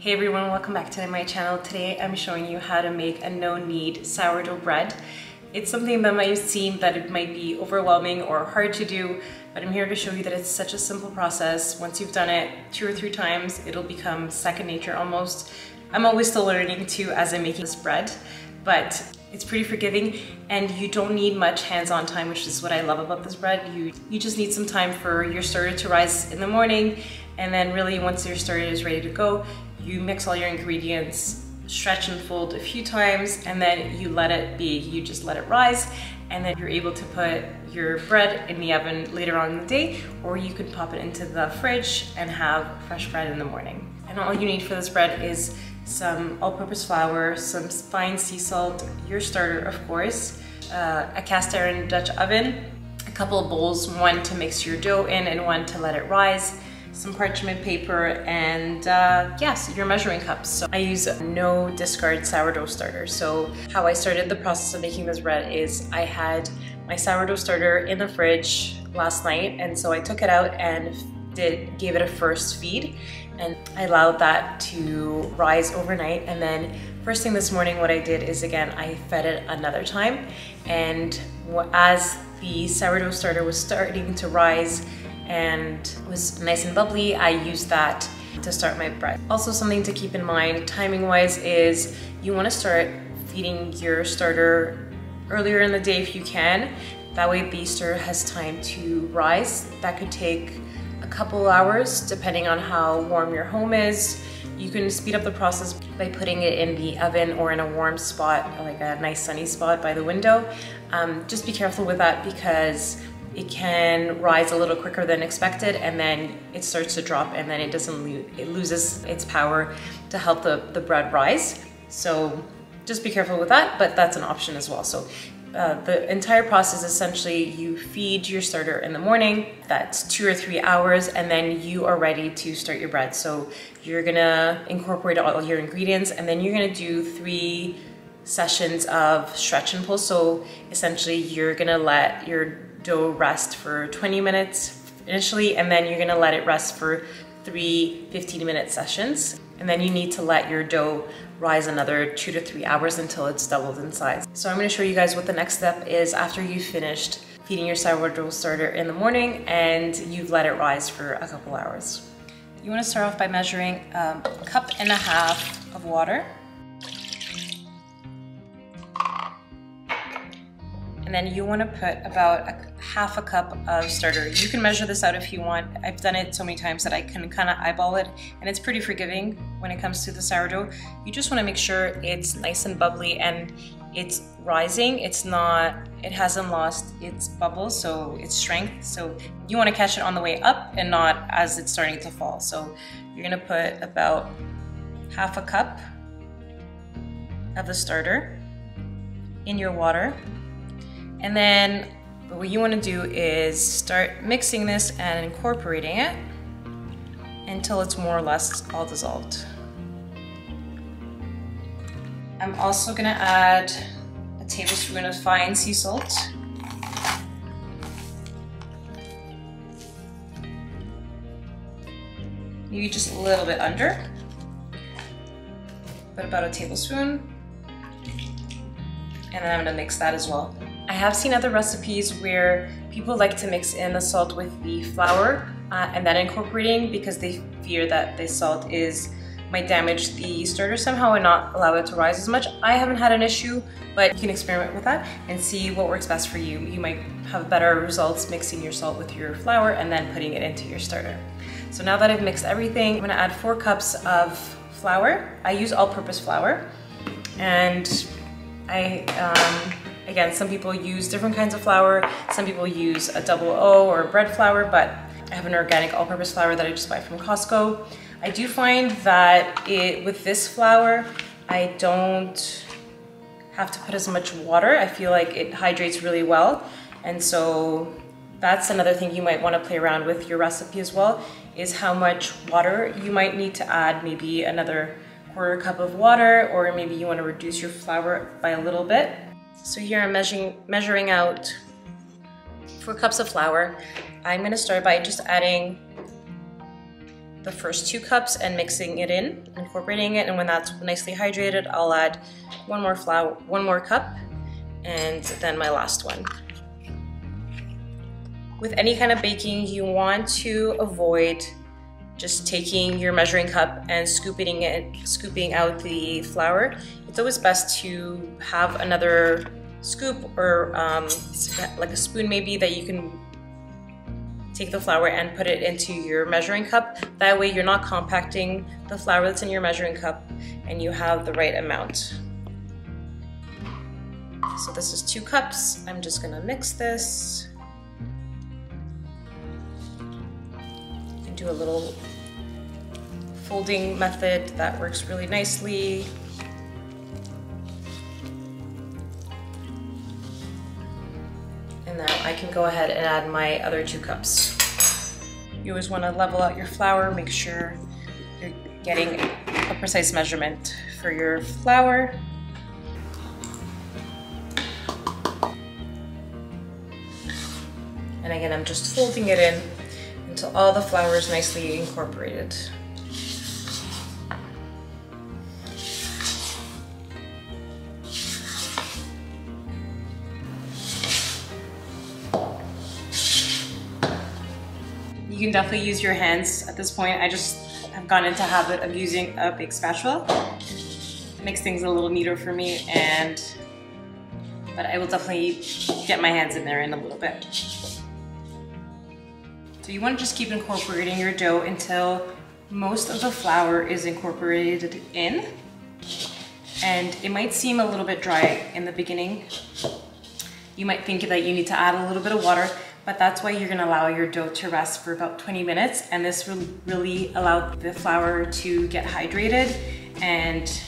Hey everyone, welcome back to my channel. Today I'm showing you how to make a no-knead sourdough bread. It's something that might seem that it might be overwhelming or hard to do, but I'm here to show you that it's such a simple process. Once you've done it 2 or 3 times, it'll become second nature almost. I'm always still learning too as I'm making this bread, but it's pretty forgiving and you don't need much hands-on time, which is what I love about this bread. You just need some time for your starter to rise in the morning, and then really once your starter is ready to go, you mix all your ingredients, stretch and fold a few times, and then you let it be. You just let it rise, and then you're able to put your bread in the oven later on in the day, or you could pop it into the fridge and have fresh bread in the morning. And all you need for this bread is some all-purpose flour, some fine sea salt, your starter of course, a cast iron Dutch oven, a couple of bowls, one to mix your dough in and one to let it rise, some parchment paper, and yes, your measuring cups. So I use no discard sourdough starter. So how I started the process of making this bread is I had my sourdough starter in the fridge last night, and so I took it out and gave it a first feed, and I allowed that to rise overnight. And then first thing this morning what I did is, again, I fed it another time, and as the sourdough starter was starting to rise and was nice and bubbly, I used that to start my bread. Also, something to keep in mind timing wise is you want to start feeding your starter earlier in the day if you can. That way the starter has time to rise. That could take a couple hours depending on how warm your home is. You can speed up the process by putting it in the oven or in a warm spot, like a nice sunny spot by the window. Just be careful with that because it can rise a little quicker than expected, and then it starts to drop, and then it loses its power to help the bread rise. So just be careful with that, but that's an option as well. So the entire process, essentially, you feed your starter in the morning. That's 2 or 3 hours, and then you are ready to start your bread. So you're gonna incorporate all your ingredients, and then you're gonna do 3 sessions of stretch and pull. So essentially, you're gonna let your dough rest for 20 minutes initially, and then you're gonna let it rest for 3 15-minute sessions. And then you need to let your dough rise another 2 to 3 hours until it's doubled in size. So I'm gonna show you guys what the next step is after you've finished feeding your sourdough starter in the morning and you've let it rise for a couple hours. You wanna start off by measuring 1.5 cups of water. And then you want to put about 1/2 cup of starter. You can measure this out if you want. I've done it so many times that I can kind of eyeball it, and it's pretty forgiving when it comes to the sourdough. You just want to make sure it's nice and bubbly and it's rising. It hasn't lost its bubble, so its strength. So you want to catch it on the way up and not as it's starting to fall. So you're going to put about 1/2 cup of the starter in your water. And then what you want to do is start mixing this and incorporating it until it's more or less all dissolved. I'm also going to add a tablespoon of fine sea salt. Maybe just a little bit under, but about a tablespoon. And then I'm going to mix that as well. I have seen other recipes where people like to mix in the salt with the flour and then incorporating, because they fear that the salt might damage the starter somehow and not allow it to rise as much. I haven't had an issue, but you can experiment with that and see what works best for you. You might have better results mixing your salt with your flour and then putting it into your starter. So now that I've mixed everything, I'm gonna add 4 cups of flour. I use all-purpose flour, and again, some people use different kinds of flour. Some people use a double O or bread flour, but I have an organic all-purpose flour that I just buy from Costco. I do find that with this flour, I don't have to put as much water. I feel like it hydrates really well. And so that's another thing you might want to play around with your recipe as well, is how much water you might need to add. Maybe another 1/4 cup of water, or maybe you want to reduce your flour by a little bit. So here I'm measuring out 4 cups of flour. I'm going to start by just adding the first 2 cups and mixing it in, incorporating it, and when that's nicely hydrated, I'll add one more cup, and then my last one. With any kind of baking, you want to avoid just taking your measuring cup and scooping out the flour. It's always best to have another scoop or like a spoon maybe that you can take the flour and put it into your measuring cup. That way you're not compacting the flour that's in your measuring cup and you have the right amount. So this is 2 cups. I'm just gonna mix this and do a little folding method that works really nicely. And now I can go ahead and add my other 2 cups. You always want to level out your flour, make sure you're getting a precise measurement for your flour. And again, I'm just folding it in until all the flour is nicely incorporated. You can definitely use your hands at this point. I just have gotten into the habit of using a big spatula. It makes things a little neater for me, but I will definitely get my hands in there in a little bit. So you want to just keep incorporating your dough until most of the flour is incorporated in. And it might seem a little bit dry in the beginning. You might think that you need to add a little bit of water, but that's why you're gonna allow your dough to rest for about 20 minutes, and this will really allow the flour to get hydrated and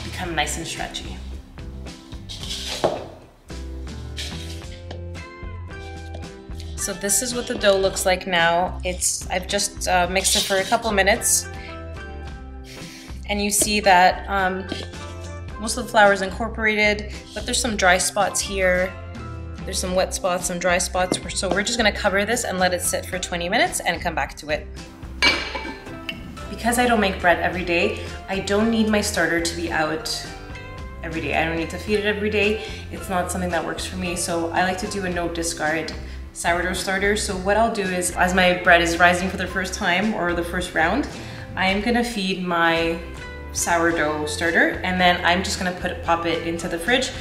become nice and stretchy. So this is what the dough looks like now. I've just mixed it for a couple minutes, and you see that most of the flour is incorporated, but there's some dry spots here. There's some wet spots, some dry spots, so we're just gonna cover this and let it sit for 20 minutes and come back to it. Because I don't make bread every day, I don't need my starter to be out every day. I don't need to feed it every day. It's not something that works for me, so I like to do a no discard sourdough starter. So what I'll do is, as my bread is rising for the first time or the first round, I am gonna feed my sourdough starter, and then I'm just gonna pop it into the fridge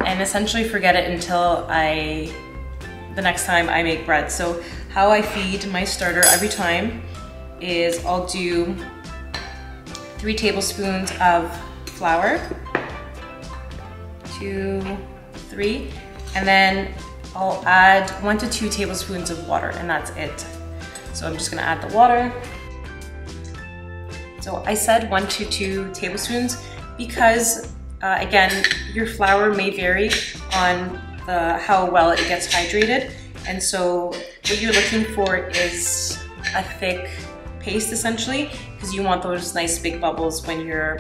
and essentially forget it until the next time I make bread. So how I feed my starter every time is I'll do 3 tablespoons of flour, 2, 3, and then I'll add 1 to 2 tablespoons of water, and that's it. So I'm just gonna add the water. So I said 1 to 2 tablespoons because again, your flour may vary on how well it gets hydrated, and so what you're looking for is a thick paste essentially, because you want those nice big bubbles when you're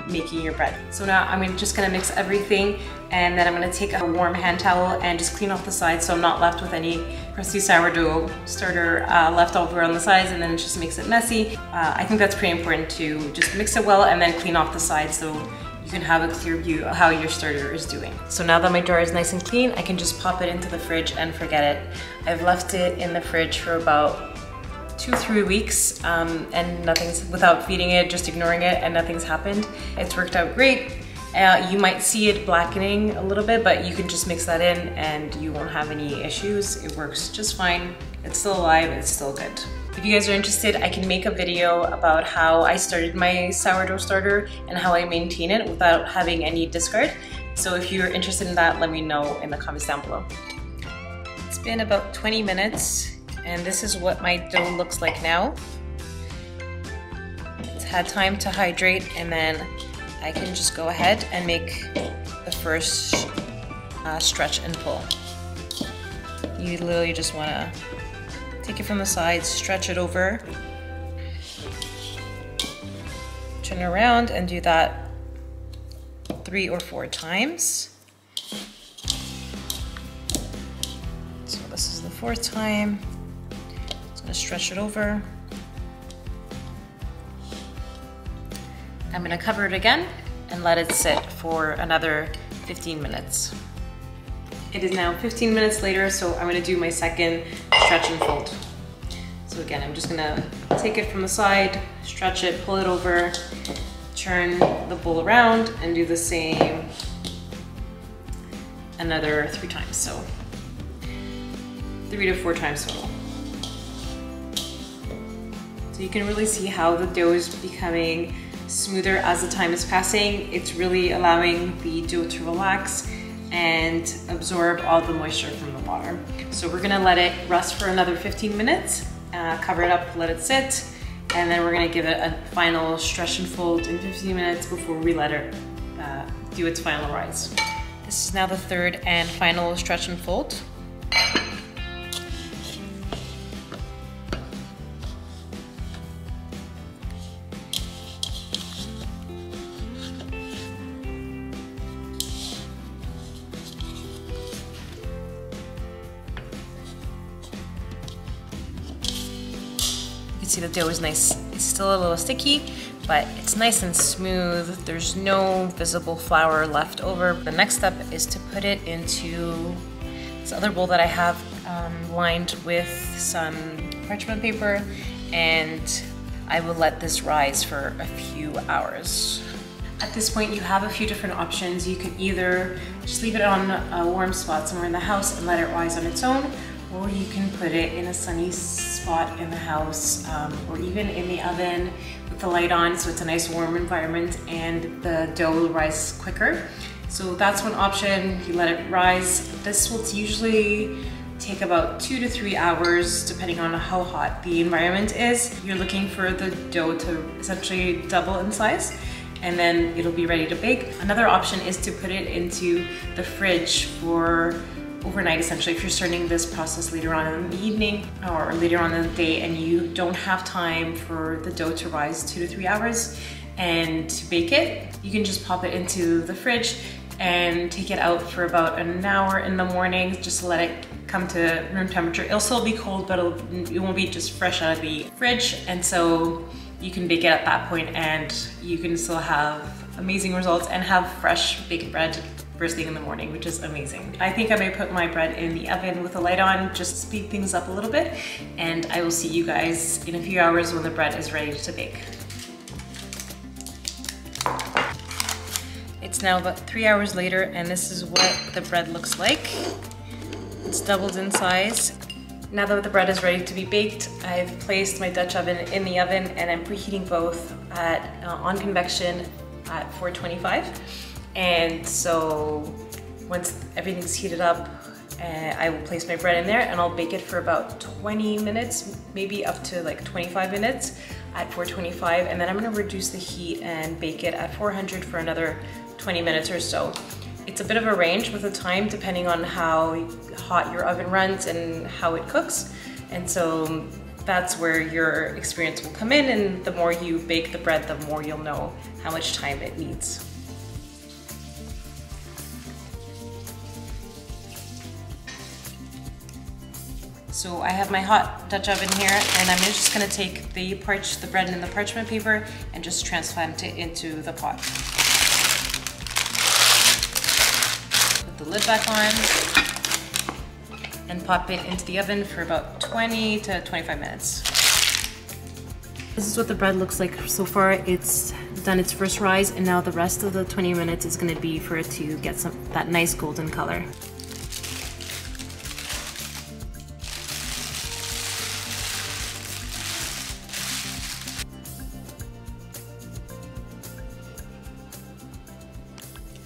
making your bread. So now I'm just gonna mix everything, and then I'm gonna take a warm hand towel and just clean off the sides so I'm not left with any crusty sourdough starter left over on the sides, and then it just makes it messy. I think that's pretty important to just mix it well and then clean off the sides so you can have a clear view of how your starter is doing. So now that my jar is nice and clean, I can just pop it into the fridge and forget it. I've left it in the fridge for about 2-3 weeks and nothing's, without feeding it, just ignoring it, and nothing's happened. It's worked out great. You might see it blackening a little bit, but you can just mix that in and you won't have any issues. It works just fine. It's still alive, it's still good. If you guys are interested, I can make a video about how I started my sourdough starter and how I maintain it without having any discard. So if you're interested in that, let me know in the comments down below. It's been about 20 minutes and this is what my dough looks like now. It's had time to hydrate, and then I can just go ahead and make the first stretch and pull. You literally just want to take it from the sides, stretch it over, turn around and do that 3 or 4 times. So this is the 4th time. Just gonna stretch it over. I'm gonna cover it again and let it sit for another 15 minutes. It is now 15 minutes later, so I'm gonna do my second stretch and fold. So again, I'm just gonna take it from the side, stretch it, pull it over, turn the bowl around, and do the same another 3 times. So 3 to 4 times total. So you can really see how the dough is becoming smoother as the time is passing. It's really allowing the dough to relax and absorb all the moisture from the water. So we're gonna let it rest for another 15 minutes, cover it up, let it sit, and then we're gonna give it a final stretch and fold in 15 minutes before we let it do its final rise. This is now the third and final stretch and fold. See, the dough is nice. It's still a little sticky, but it's nice and smooth. There's no visible flour left over. The next step is to put it into this other bowl that I have lined with some parchment paper, and I will let this rise for a few hours. At this point, you have a few different options. You could either just leave it on a warm spot somewhere in the house and let it rise on its own, or you can put it in a sunny spot in the house, or even in the oven with the light on, so it's a nice warm environment and the dough will rise quicker. So that's one option. You let it rise. This will usually take about 2 to 3 hours depending on how hot the environment is. You're looking for the dough to essentially double in size, and then it'll be ready to bake. Another option is to put it into the fridge for overnight, essentially. If you're starting this process later on in the evening or later on in the day and you don't have time for the dough to rise 2 to 3 hours and to bake it, you can just pop it into the fridge and take it out for about an hour in the morning. Just let it come to room temperature. It'll still be cold, but it won't be just fresh out of the fridge, and so you can bake it at that point and you can still have amazing results and have fresh baked bread first thing in the morning, which is amazing. I think I may put my bread in the oven with the light on, just to speed things up a little bit, and I will see you guys in a few hours when the bread is ready to bake. It's now about 3 hours later, and this is what the bread looks like. It's doubled in size. Now that the bread is ready to be baked, I've placed my Dutch oven in the oven, and I'm preheating both at on convection at 425. And so once everything's heated up, I will place my bread in there and I'll bake it for about 20 minutes, maybe up to like 25 minutes at 425. And then I'm gonna reduce the heat and bake it at 400 for another 20 minutes or so. It's a bit of a range with the time depending on how hot your oven runs and how it cooks. And so that's where your experience will come in, and the more you bake the bread, the more you'll know how much time it needs. So I have my hot Dutch oven here, and I'm just gonna take the bread in the parchment paper and just transplant it into the pot. Put the lid back on and pop it into the oven for about 20 to 25 minutes. This is what the bread looks like so far. It's done its first rise, and now the rest of the 20 minutes is gonna be for it to get that nice golden color.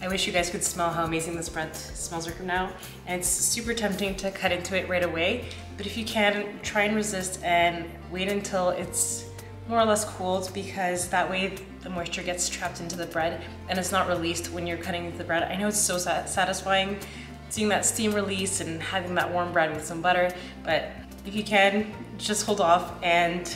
I wish you guys could smell how amazing this bread smells right now. And it's super tempting to cut into it right away, but if you can, try and resist and wait until it's more or less cooled, because that way the moisture gets trapped into the bread and it's not released when you're cutting the bread. I know it's so satisfying seeing that steam release and having that warm bread with some butter, but if you can, just hold off, and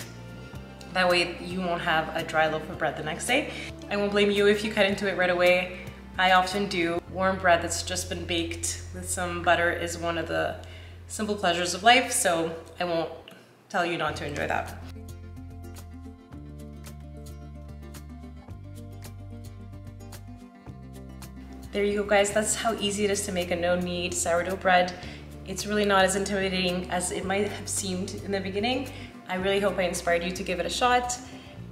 that way you won't have a dry loaf of bread the next day. I won't blame you if you cut into it right away. I often do. Warm bread that's just been baked with some butter is one of the simple pleasures of life, so I won't tell you not to enjoy that. there you go guys, that's how easy it is to make a no-knead sourdough bread. It's really not as intimidating as it might have seemed in the beginning. I really hope I inspired you to give it a shot.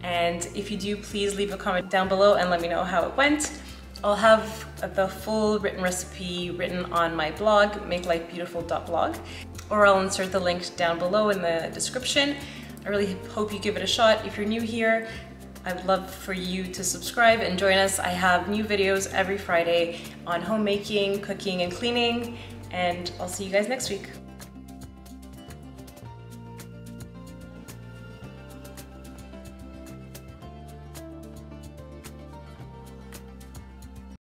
And if you do, please leave a comment down below and let me know how it went. I'll have the full written recipe written on my blog, makelifebeautiful.blog, or I'll insert the link down below in the description. I really hope you give it a shot. If you're new here, I would love for you to subscribe and join us. I have new videos every Friday on homemaking, cooking, and cleaning, and I'll see you guys next week.